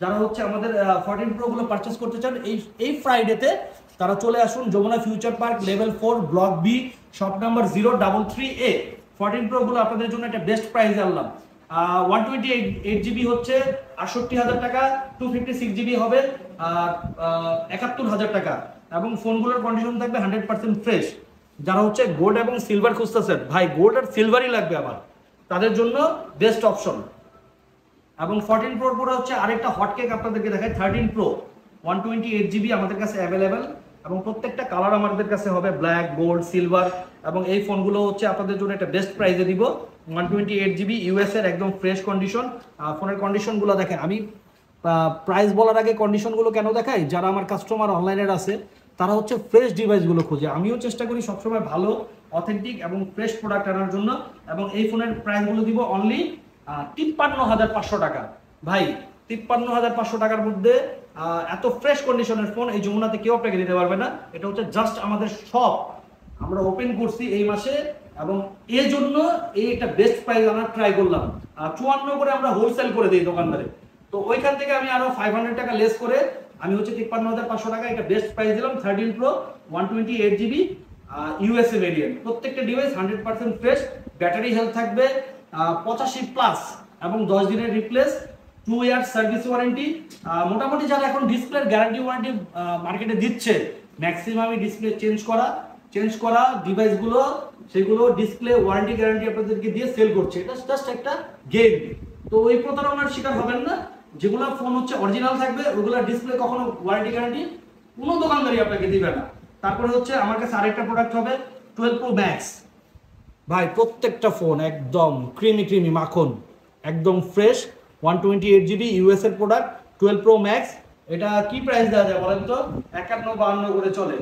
যারা হচ্ছে আমাদের 14 প্রো গুলো পারচেস করতে চান এই ফ্রাইডেতে তারা চলে আসুন Jamuna future park level 4 block B shop number 033A। 14 pro গুলো আপনাদের জন্য একটা বেস্ট প্রাইসে আনলাম। 128 জিবি হচ্ছে ৬৮,০০০ টাকা, 256 জিবি হবে ৭১,০০০ টাকা, এবং ফোনগুলোর কন্ডিশন থাকবে 100% ফ্রেশ। যারা হচ্ছে গোল্ড এবং সিলভার খুঁজতেছেন, ভাই গোল্ড আর সিলভারই লাগবে আমার, তাদের জন্য বেস্ট অপশন। এবং 14 প্রোর পরে হচ্ছে আরেকটা হটকেক আপনাদেরকে দেখায় 13 প্রো 128 জিবি আমাদের কাছে অ্যাভেলেবেল, এবং প্রত্যেকটা কালার আমাদের কাছে হবে ব্ল্যাক, গোল্ড, সিলভার, এবং এই ফোনগুলো হচ্ছে আপনাদের জন্য একটা বেস্ট প্রাইসে দিব। 128 জিবি ইউএস এর একদম ফ্রেশ কন্ডিশন। ফোনের কন্ডিশনগুলো দেখেন, আমি প্রাইস বলার আগে কন্ডিশনগুলো কেন দেখাই, যারা আমার কাস্টমার অনলাইনের আছে তারা হচ্ছে ফ্রেশ ডিভাইসগুলো খোঁজে, আমিও চেষ্টা করি সবসময় ভালো অথেন্টিক এবং ফ্রেশ প্রোডাক্ট আনার জন্য। এবং এই ফোনের প্রাইসগুলো দিব অনলি ৫৩,৫০০ টাকা। ভাই ৫৩,৫০০ টাকার মধ্যে এত ফ্রেশ কন্ডিশনের ফোন এই যমুনাতে কেউ আপনাকে দিতে পারবে না। এটা হচ্ছে জাস্ট আমাদের শপ আমরা ওপেন করছি এই মাসে, এবং এই জন্য এই একটা বেস্ট প্রাইস আনার ট্রাই করলাম। ৫৪ করে আমরা হোলসেল করে দিই দোকানদারে, তো ওইখান থেকে আমি আরো 500 টাকা লেস করে আমি হচ্ছে ৫৩,৫০০ টাকা একটা বেস্ট প্রাইস দিলাম। 13 প্রো 128 জিবি ইউএসএ ভেরিয়েন্ট, প্রত্যেকটা ডিভাইস 100% ফ্রেশ, ব্যাটারি হেলথ থাকবে 85+, এবং 10 দিনের রিপ্লেস, 2 ইয়ার সার্ভিস ওয়ারেন্টি। মোটামুটি যারা এখন ডিসপ্লের গ্যারান্টি ওয়ারেন্টি মার্কেটে দিচ্ছে, ম্যাক্সিমামই ডিসপ্লে চেঞ্জ করা ডিভাইসগুলো সেগুলো ডিসপ্লে ওয়ারেন্টি গ্যারান্টি আপনাদেরকে দিয়ে সেল করছে। এটা জাস্ট একটা গেম, তো ওই প্রতারণার শিকার হবেন না। যেগুলো ফোন হচ্ছে অরিজিনাল থাকবে ওগুলো ডিসপ্লে কখনো ওয়ারেন্টি গ্যারান্টি কোনো দোকানদারই আপনাকে দিবে না। তারপরে হচ্ছে আমার কাছে আরেকটা প্রোডাক্ট হবে 12 প্রো ম্যাক্স। ভাই প্রত্যেকটা ফোন একদম ক্রিমি মাখন, একদম ফ্রেশ, 128 জিবি ইউএস এর প্রোডাক্ট 12 প্রো ম্যাক্স। এটা কি প্রাইস দেওয়া যায় বলেন তো? ৫১-৫২ করে চলে,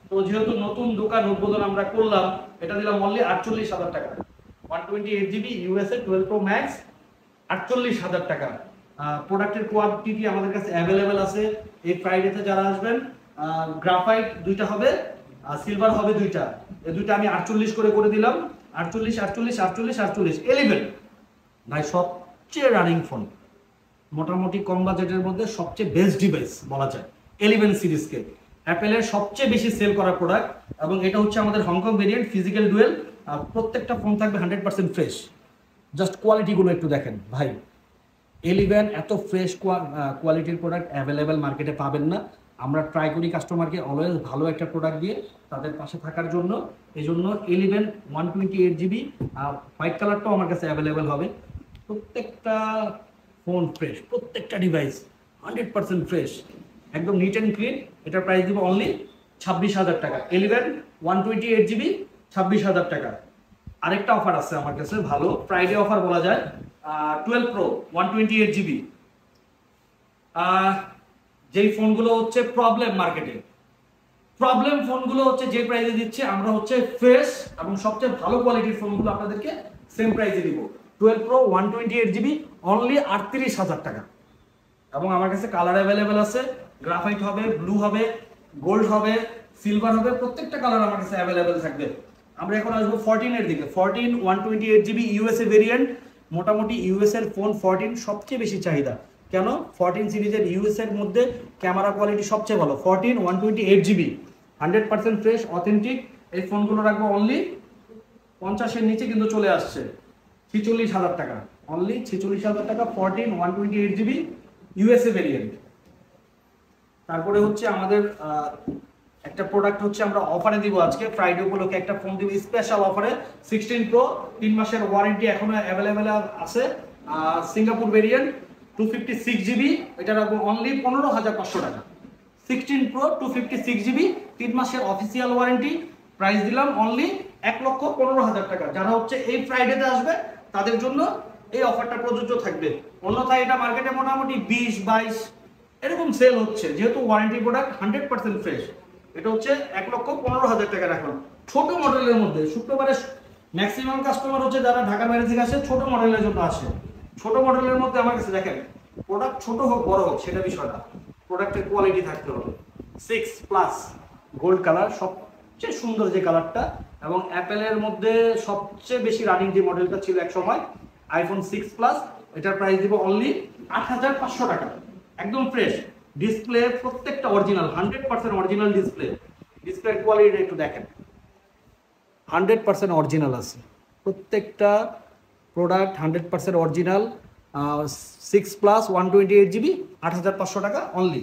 তো যেহেতু নতুন দোকান উদ্বোধন আমরা করলাম, এটা দিলাম অনলি ৪৮,০০০ টাকা। 128 জিবি ইউএস এর 12 প্রো ম্যাক্স ৪৮,০০০ টাকা। প্রোডাক্টের কোয়ালিটি আমাদের কাছে অ্যাভেলেবেল আছে। এই ফ্রাইডেতে যারা আসবেন, গ্রাফাইট দুইটা হবে, সিলভার হবে দুইটা, এই দুইটা আমি ৪৮ করে দিলাম। ৪৮, ৪৮, ৪৮, ৪৮, 11। ভাই সবচেয়ে রানিং ফোন, মোটামুটি কম বাজেটের মধ্যে সবচেয়ে বেস্ট ডিভাইস বলা যায় 11 সিরিজকে, অ্যাপেলের সবচেয়ে বেশি সেল করা প্রোডাক্ট। এবং এটা হচ্ছে আমাদের হংকং ভেরিয়েন্ট, ফিজিক্যাল ডুয়েল। প্রত্যেকটা ফোন থাকবে 100% ফ্রেশ। জাস্ট কোয়ালিটিগুলো একটু দেখেন ভাই, 11 এত ফ্রেশ কোয়ালিটির প্রোডাক্ট অ্যাভেলেবেল মার্কেটে পাবেন না। আমরা ট্রাই করি কাস্টমারকে অলওয়েজ ভালো একটা প্রোডাক্ট দিয়ে তাদের পাশে থাকার জন্য। এই জন্য 11 128 জিবি হোয়াইট কালারটাও আমার কাছে অ্যাভেলেবেল হবে। প্রত্যেকটা ফোন ফ্রেশ, প্রত্যেকটা ডিভাইস 100% ফ্রেশ, একদম নিট অ্যান্ড ক্লিন। এটার প্রাইস দিব অনলি 26,০০০ টাকা। 11 128 জিবি 26,০০০ টাকা। আরেকটা অফার আছে আমার কাছে, ভালো ফ্রাইডে অফার বলা যায়। 12 প্রো 128 জিবি, যেই ফোনগুলো হচ্ছে প্রবলেম মার্কেটে, প্রবলেম ফোনগুলো হচ্ছে যে প্রাইসে দিচ্ছে আমরা হচ্ছে ফ্রেশ এবং সবচেয়ে ভালো কোয়ালিটির ফোনগুলো আপনাদেরকে সেম প্রাইসে দিব। 12 প্রো 128 জিবি অনলি ৩৮,০০০ টাকা। এবং আমার কাছে কালার অ্যাভেলেবেল আছে, গ্রাফাইট হবে, ব্লু হবে, গোল্ড হবে, সিলভার হবে, প্রত্যেকটা কালার আমার কাছে অ্যাভেলেবেল থাকবে। আমরা এখন আসবো 14 এর দিকে। 14 128 জিবি ইউএসএ ভেরিয়েন্ট, মোটামুটি ইউএস এর ফোন 14 সবচেয়ে বেশি চাহিদা। কেন? 14 সিরিজের ইউএস এর মধ্যে ক্যামেরা কোয়ালিটি সবচেয়ে ভালো। 14 128 জিবি 100% ফ্রেশ অথেন্টিক। এই ফোনগুলো রাখবো অনলি 50-এর নিচে, কিন্তু চলে আসছে 46,০০০ টাকা, অনলি 46,০০০ টাকা। 14 128 জিবি ইউএসএ ভেরিয়েন্ট। তারপরে হচ্ছে আমাদের একটা প্রোডাক্ট হচ্ছে আমরা অফারে দিব আজকে ফ্রাইডে উপলক্ষে, একটা ফোন দিব স্পেশাল অফারে। 16 প্রো 3 মাসের ওয়ারেন্টি এখনো অ্যাভেলেবেল আছে, সিঙ্গাপুর ভেরিয়েন্ট 256 জিবি, এটা রাখবো অনলি 15,৫০০ টাকা। 16 প্রো 256 জিবি 3 মাসের অফিসিয়াল ওয়ারেন্টি, প্রাইস দিলাম অনলি ১,১৫,০০০ টাকা। যারা হচ্ছে এই ফ্রাইডেতে আসবে তাদের জন্য এই অফারটা প্রযোজ্য থাকবে, অন্যথায় এটা মার্কেটে মোটামুটি 20-22 এরকম সেল হচ্ছে। যেহেতু ওয়ারেন্টি প্রোডাক্ট 100% ফ্রেশ, এটা হচ্ছে ১,১৫,০০০ টাকা রাখলাম। ছোট মডেলের মধ্যে শুক্রবারে ম্যাক্সিমাম কাস্টমার হচ্ছে যারা ঢাকার বাইরে থেকে আসে ছোট মডেলের জন্য আসে। ছোট মডেলের মধ্যে আমার কাছে দেখেন, প্রোডাক্ট ছোট হোক বড় হোক সেটা বিষয় না, প্রোডাক্টের কোয়ালিটি থাকতে হবে। 6+ গোল্ড কালার, সবচেয়ে সুন্দর যে কালারটা, এবং অ্যাপেলের মধ্যে সবচেয়ে বেশি রানিং যে মডেলটা ছিল এক সময়, আইফোন 6+, এটার প্রাইস দিব অনলি ৮,৫০০ টাকা। একদম ফ্রেশ ডিসপ্লে, প্রত্যেকটা অরিজিনাল 100% অরিজিনাল ডিসপ্লের কোয়ালিটি একটু দেখেন, 100% অরিজিনাল আছে প্রত্যেকটা প্রোডাক্ট, 100% অরিজিনাল। 6+128 GB 8,500 টাকা অনলি।